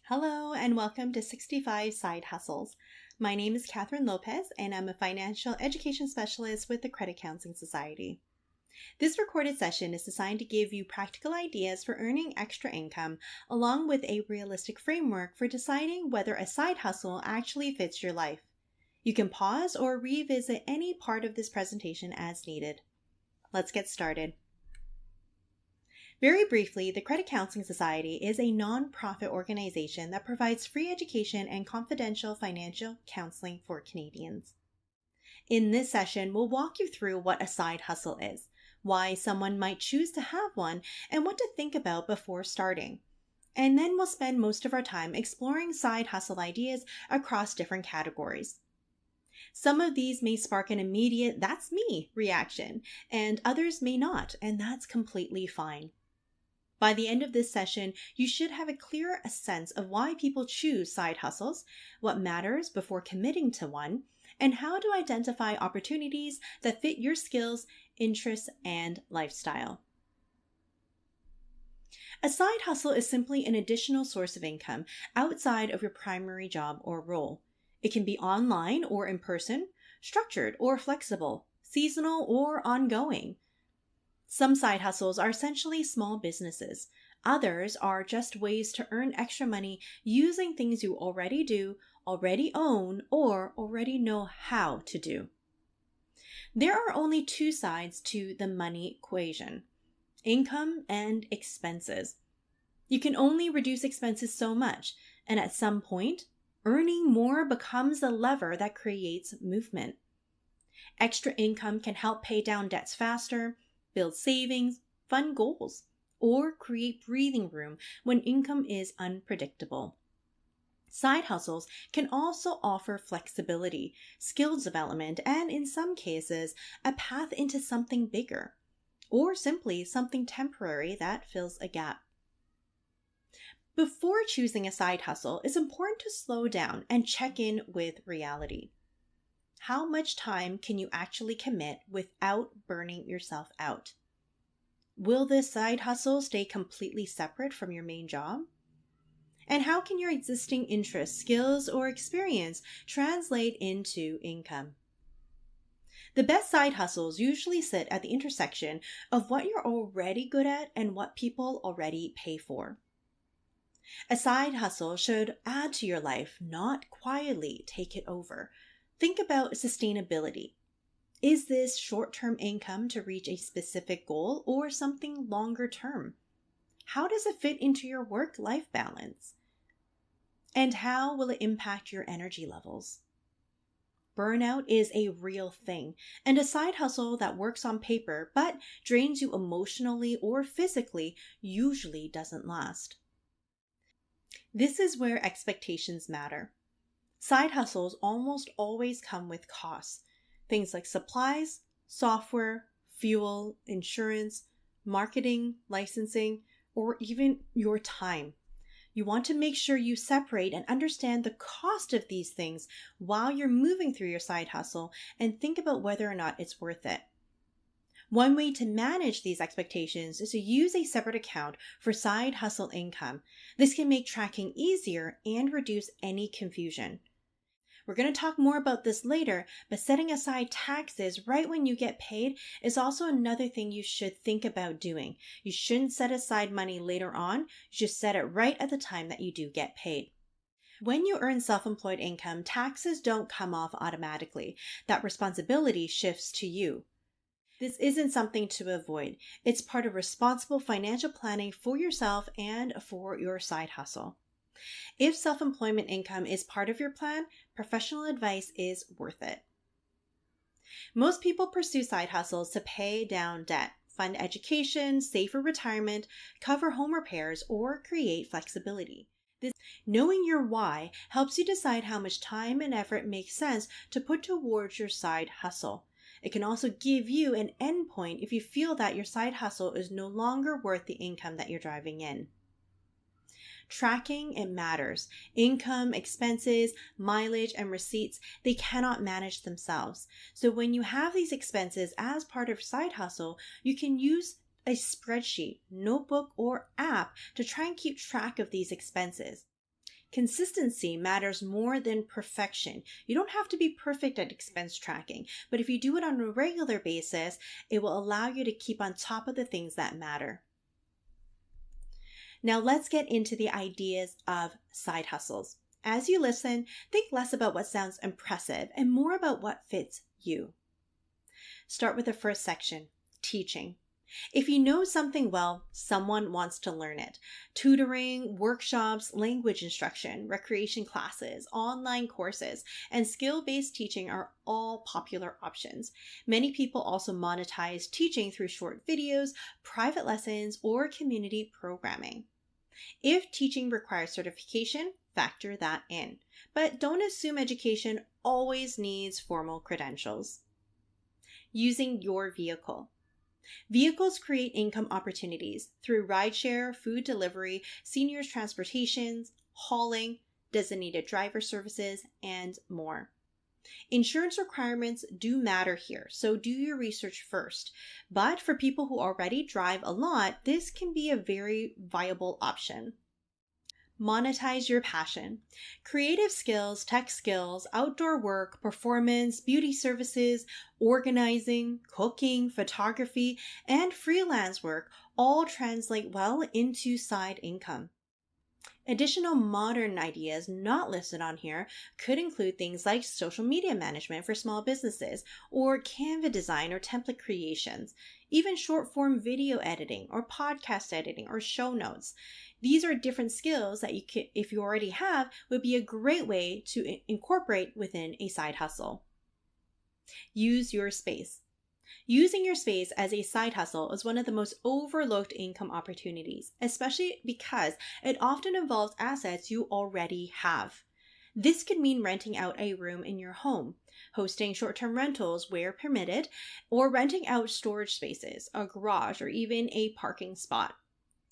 Hello and welcome to 65 Side Hustles. My name is Catherine Lopez and I'm a financial education specialist with the Credit Counseling Society. This recorded session is designed to give you practical ideas for earning extra income along with a realistic framework for deciding whether a side hustle actually fits your life. You can pause or revisit any part of this presentation as needed. Let's get started. Very briefly, the Credit Counseling Society is a non-profit organization that provides free education and confidential financial counseling for Canadians. In this session, we'll walk you through what a side hustle is, why someone might choose to have one, and what to think about before starting. And then we'll spend most of our time exploring side hustle ideas across different categories. Some of these may spark an immediate "that's me" reaction, and others may not, and that's completely fine. By the end of this session, you should have a clearer sense of why people choose side hustles, what matters before committing to one, and how to identify opportunities that fit your skills, interests, and lifestyle. A side hustle is simply an additional source of income outside of your primary job or role. It can be online or in person, structured or flexible, seasonal or ongoing. Some side hustles are essentially small businesses. Others are just ways to earn extra money using things you already do, already own, or already know how to do. There are only two sides to the money equation: income and expenses. You can only reduce expenses so much, and at some point, earning more becomes the lever that creates movement. Extra income can help pay down debts faster, build savings, fund goals, or create breathing room when income is unpredictable. Side hustles can also offer flexibility, skill development, and in some cases, a path into something bigger, or simply something temporary that fills a gap. Before choosing a side hustle, it's important to slow down and check in with reality. How much time can you actually commit without burning yourself out? Will this side hustle stay completely separate from your main job? And how can your existing interests, skills, or experience translate into income? The best side hustles usually sit at the intersection of what you're already good at and what people already pay for. A side hustle should add to your life, not quietly take it over. Think about sustainability. Is this short-term income to reach a specific goal or something longer term? How does it fit into your work-life balance? And how will it impact your energy levels? Burnout is a real thing, and a side hustle that works on paper but drains you emotionally or physically usually doesn't last. This is where expectations matter. Side hustles almost always come with costs. Things like supplies, software, fuel, insurance, marketing, licensing, or even your time. You want to make sure you separate and understand the cost of these things while you're moving through your side hustle and think about whether or not it's worth it. One way to manage these expectations is to use a separate account for side hustle income. This can make tracking easier and reduce any confusion. We're going to talk more about this later, but setting aside taxes right when you get paid is also another thing you should think about doing. You shouldn't set aside money later on. You should set it right at the time that you do get paid. When you earn self-employed income, taxes don't come off automatically. That responsibility shifts to you. This isn't something to avoid. It's part of responsible financial planning for yourself and for your side hustle. If self-employment income is part of your plan, professional advice is worth it. Most people pursue side hustles to pay down debt, fund education, save for retirement, cover home repairs, or create flexibility. Knowing your why helps you decide how much time and effort makes sense to put towards your side hustle. It can also give you an endpoint if you feel that your side hustle is no longer worth the income that you're driving in. Tracking, it matters. Income, expenses, mileage, and receipts, they cannot manage themselves. So when you have these expenses as part of side hustle, you can use a spreadsheet, notebook, or app to try and keep track of these expenses. Consistency matters more than perfection. You don't have to be perfect at expense tracking, but if you do it on a regular basis, it will allow you to keep on top of the things that matter. Now let's get into the ideas of side hustles. As you listen, think less about what sounds impressive and more about what fits you. Start with the first section, teaching. If you know something well, someone wants to learn it. Tutoring, workshops, language instruction, recreation classes, online courses, and skill-based teaching are all popular options. Many people also monetize teaching through short videos, private lessons, or community programming. If teaching requires certification, factor that in. But don't assume education always needs formal credentials. Using your vehicle. Vehicles create income opportunities through rideshare, food delivery, seniors transportations, hauling, designated driver services, and more. Insurance requirements do matter here, so do your research first. But for people who already drive a lot, this can be a very viable option. Monetize your passion. Creative skills, tech skills, outdoor work, performance, beauty services, organizing, cooking, photography, and freelance work all translate well into side income. Additional modern ideas not listed on here could include things like social media management for small businesses, or Canva design or template creations, even short form video editing or podcast editing or show notes. These are different skills that you could, if you already have, would be a great way to incorporate within a side hustle. Use your space. Using your space as a side hustle is one of the most overlooked income opportunities, especially because it often involves assets you already have. This could mean renting out a room in your home, hosting short-term rentals where permitted, or renting out storage spaces, a garage, or even a parking spot.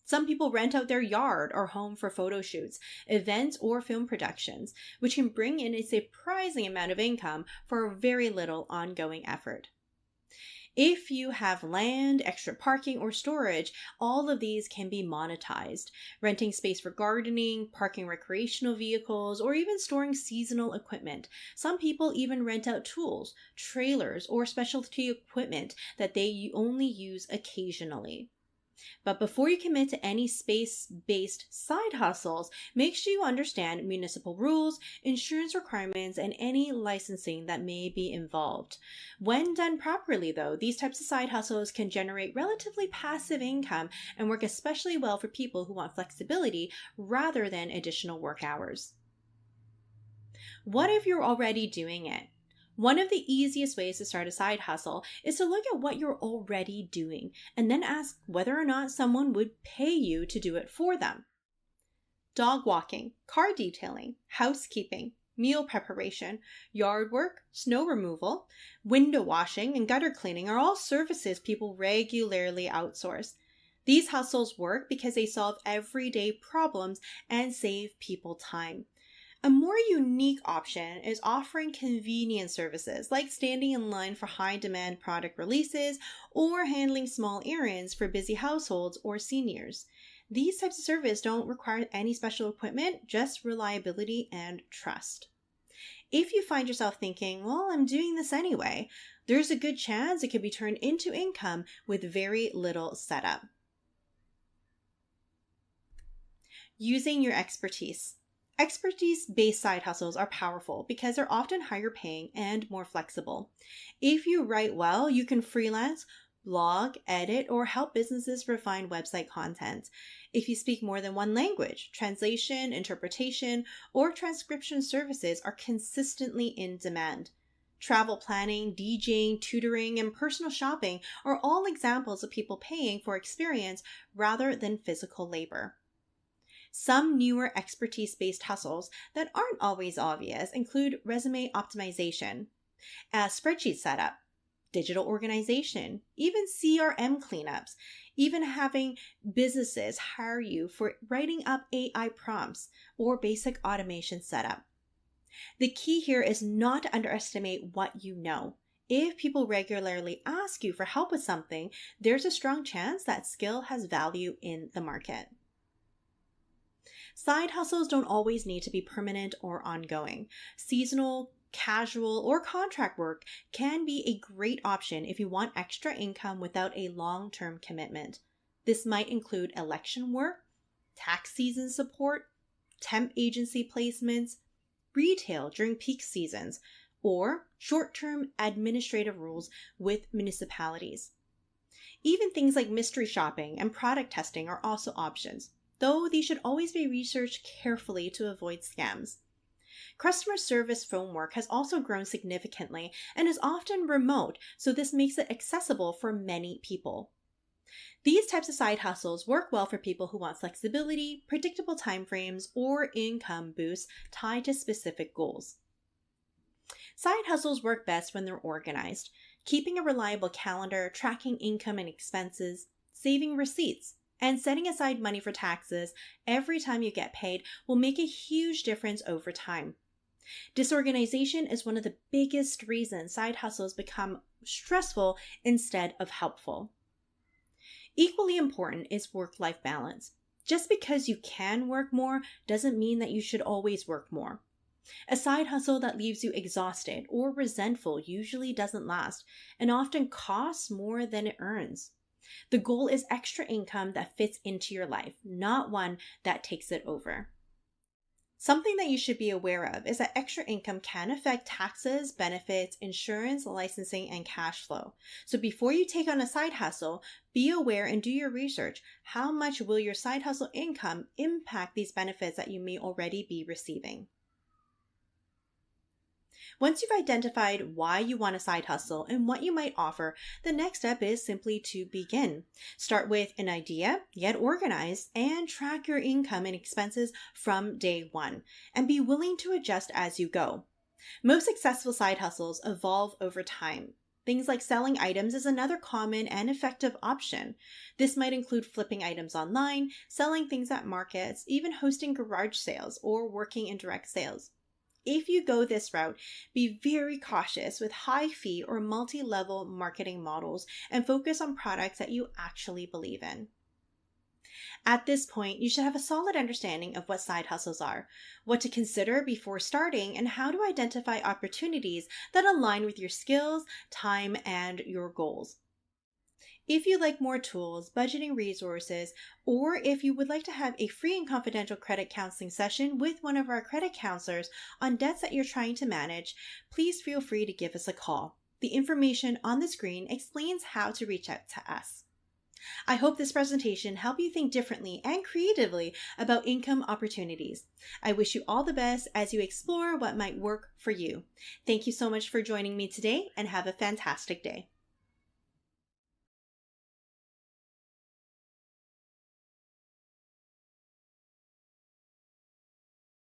Some people rent out their yard or home for photo shoots, events, or film productions, which can bring in a surprising amount of income for very little ongoing effort. If you have land, extra parking, or storage, all of these can be monetized. Renting space for gardening, parking recreational vehicles, or even storing seasonal equipment. Some people even rent out tools, trailers, or specialty equipment that they only use occasionally. But before you commit to any space-based side hustles, make sure you understand municipal rules, insurance requirements, and any licensing that may be involved. When done properly, though, these types of side hustles can generate relatively passive income and work especially well for people who want flexibility rather than additional work hours. What if you're already doing it? One of the easiest ways to start a side hustle is to look at what you're already doing and then ask whether or not someone would pay you to do it for them. Dog walking, car detailing, housekeeping, meal preparation, yard work, snow removal, window washing, and gutter cleaning are all services people regularly outsource. These hustles work because they solve everyday problems and save people time. A more unique option is offering convenience services like standing in line for high-demand product releases or handling small errands for busy households or seniors. These types of service don't require any special equipment, just reliability and trust. If you find yourself thinking, well, I'm doing this anyway, there's a good chance it could be turned into income with very little setup. Using your expertise. Expertise-based side hustles are powerful because they're often higher paying and more flexible. If you write well, you can freelance, blog, edit, or help businesses refine website content. If you speak more than one language, translation, interpretation, or transcription services are consistently in demand. Travel planning, DJing, tutoring, and personal shopping are all examples of people paying for experience rather than physical labor. Some newer expertise-based hustles that aren't always obvious include resume optimization, a spreadsheet setup, digital organization, even CRM cleanups, even having businesses hire you for writing up AI prompts or basic automation setup. The key here is not to underestimate what you know. If people regularly ask you for help with something, there's a strong chance that skill has value in the market. Side hustles don't always need to be permanent or ongoing. Seasonal, casual, or contract work can be a great option if you want extra income without a long-term commitment. This might include election work, tax season support, temp agency placements, retail during peak seasons, or short-term administrative roles with municipalities. Even things like mystery shopping and product testing are also options, though these should always be researched carefully to avoid scams. Customer service phone work has also grown significantly and is often remote, so this makes it accessible for many people. These types of side hustles work well for people who want flexibility, predictable timeframes, or income boosts tied to specific goals. Side hustles work best when they're organized. Keeping a reliable calendar, tracking income and expenses, saving receipts, and setting aside money for taxes every time you get paid will make a huge difference over time. Disorganization is one of the biggest reasons side hustles become stressful instead of helpful. Equally important is work-life balance. Just because you can work more doesn't mean that you should always work more. A side hustle that leaves you exhausted or resentful usually doesn't last and often costs more than it earns. The goal is extra income that fits into your life, not one that takes it over. Something that you should be aware of is that extra income can affect taxes, benefits, insurance, licensing, and cash flow. So before you take on a side hustle, be aware and do your research. How much will your side hustle income impact these benefits that you may already be receiving? Once you've identified why you want a side hustle and what you might offer, the next step is simply to begin. Start with an idea, get organized, and track your income and expenses from day one, and be willing to adjust as you go. Most successful side hustles evolve over time. Things like selling items is another common and effective option. This might include flipping items online, selling things at markets, even hosting garage sales, or working in direct sales. If you go this route, be very cautious with high fee or multi-level marketing models and focus on products that you actually believe in. At this point, you should have a solid understanding of what side hustles are, what to consider before starting, and how to identify opportunities that align with your skills, time, and your goals. If you'd like more tools, budgeting resources, or if you would like to have a free and confidential credit counseling session with one of our credit counselors on debts that you're trying to manage, please feel free to give us a call. The information on the screen explains how to reach out to us. I hope this presentation helped you think differently and creatively about income opportunities. I wish you all the best as you explore what might work for you. Thank you so much for joining me today and have a fantastic day.